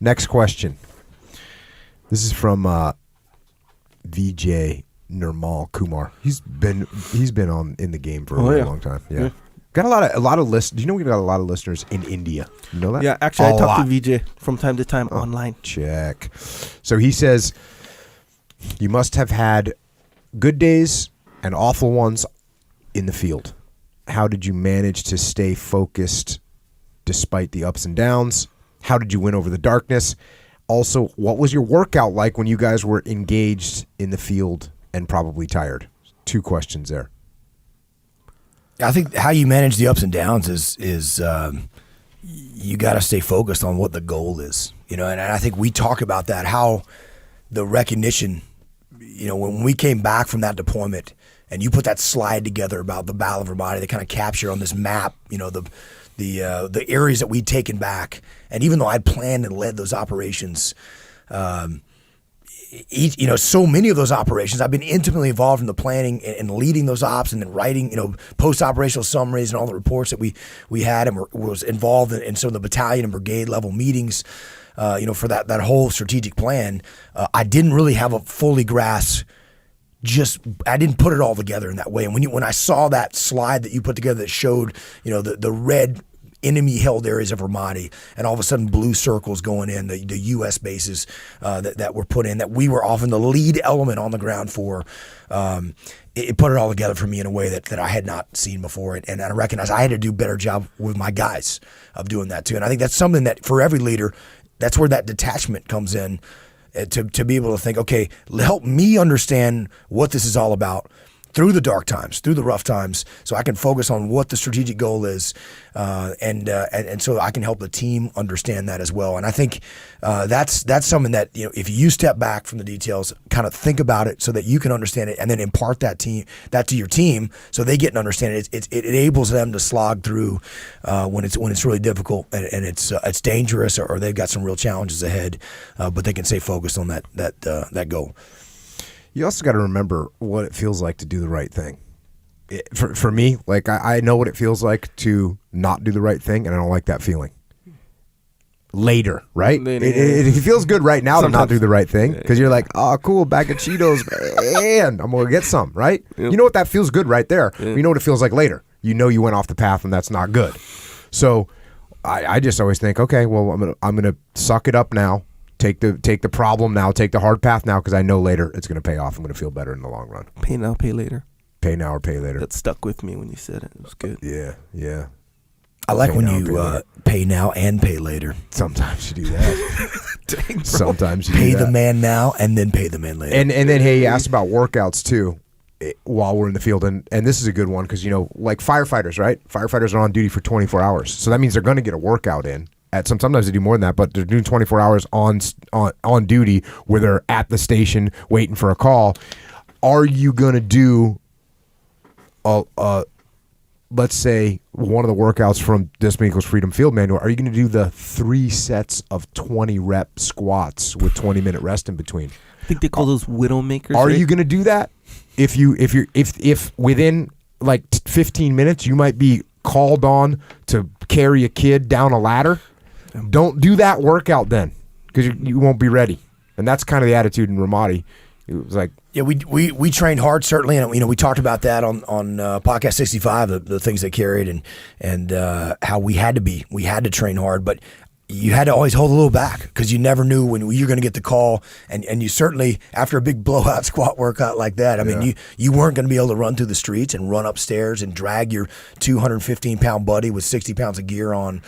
Next question. This is from VJ Nirmal Kumar. He's been on in the game for a really long time. Yeah. Got a lot of listeners. Do you know we've got a lot of listeners in India? You know that? Yeah, actually, I talk to VJ from time to time online. Check. So he says, you must have had good days and awful ones in the field. How did you manage to stay focused despite the ups and downs? How did you win over the darkness? Also, what was your workout like when you guys were engaged in the field and probably tired? 2 questions there. I think how you manage the ups and downs is you got to stay focused on what the goal is, and I think we talk about that, how the recognition, when we came back from that deployment and you put that slide together about the Battle of Ramadi, they kind of capture on this map, the areas that we'd taken back. And even though I'd planned and led those operations, so many of those operations, I've been intimately involved in the planning and leading those ops and then writing, post-operational summaries and all the reports that we had, and was involved in some of the battalion and brigade level meetings, for that whole strategic plan. I didn't really have a fully grasp. I didn't put it all together in that way. And when I saw that slide that you put together that showed, the red enemy held areas of Ramadi, and all of a sudden blue circles going in, the U.S. bases that were put in, that we were often the lead element on the ground for, it put it all together for me in a way that I had not seen before. And I recognized I had to do a better job with my guys of doing that too. And I think that's something that for every leader, that's where that detachment comes in, to be able to think, okay, help me understand what this is all about through the dark times, through the rough times, so I can focus on what the strategic goal is, and so I can help the team understand that as well. And I think that's something that, if you step back from the details, kind of think about it so that you can understand it, and then impart that to your team so they get and understand it. It enables them to slog through when it's really difficult and it's dangerous, or they've got some real challenges ahead, but they can stay focused on that goal. You also got to remember what it feels like to do the right thing. For me, like I know what it feels like to not do the right thing, and I don't like that feeling. Later, right? It feels good right now to not do the right thing, because you're like, oh, cool, bag of Cheetos, man, I'm going to get some, right? Yep. You know what that feels good right there. Yep. You know what it feels like later. You know you went off the path, and that's not good. So I just always think, okay, well, I'm gonna suck it up now. Take the problem now, take the hard path now, because I know later it's going to pay off. I'm going to feel better in the long run. Pay now, pay later. Pay now or pay later. That stuck with me when you said it. It was good. Yeah. I like when you pay now and pay later. Sometimes you do that. Dang, sometimes you pay do that. the man now and then pay the man later. And then, hey, you asked about workouts too while we're in the field. And this is a good one because, like firefighters, right? Firefighters are on duty for 24 hours. So that means they're going to get a workout in. Sometimes they do more than that, but they're doing 24 hours on duty where they're at the station waiting for a call. Are you going to do, let's say, one of the workouts from Discipline Equals Freedom Field Manual? Are you going to do the 3 sets of 20 rep squats with 20-minute rest in between? I think they call those Widowmakers. Are you going to do that? If within like 15 minutes you might be called on to carry a kid down a ladder? Don't do that workout then, because you won't be ready. And that's kind of the attitude in Ramadi. It was like, yeah, we trained hard, certainly, and we talked about that on podcast 65, the things they carried and how we had to train hard, but you had to always hold a little back because you never knew when you're going to get the call, and you certainly, after a big blowout squat workout like that, I mean, you weren't going to be able to run through the streets and run upstairs and drag your 215-pound buddy with 60 pounds of gear on,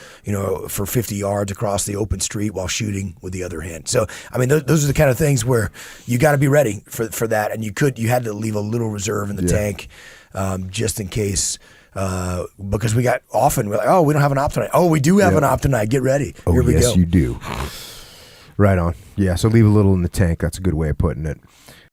for 50 yards across the open street while shooting with the other hand. So, I mean, those are the kind of things where you got to be ready for that, and you had to leave a little reserve in the tank just in case. Because we're like, oh, we don't have an op tonight. Oh, we do have an op tonight. Get ready. Here we go. Yes, you do. Right on. Yeah, so leave a little in the tank. That's a good way of putting it.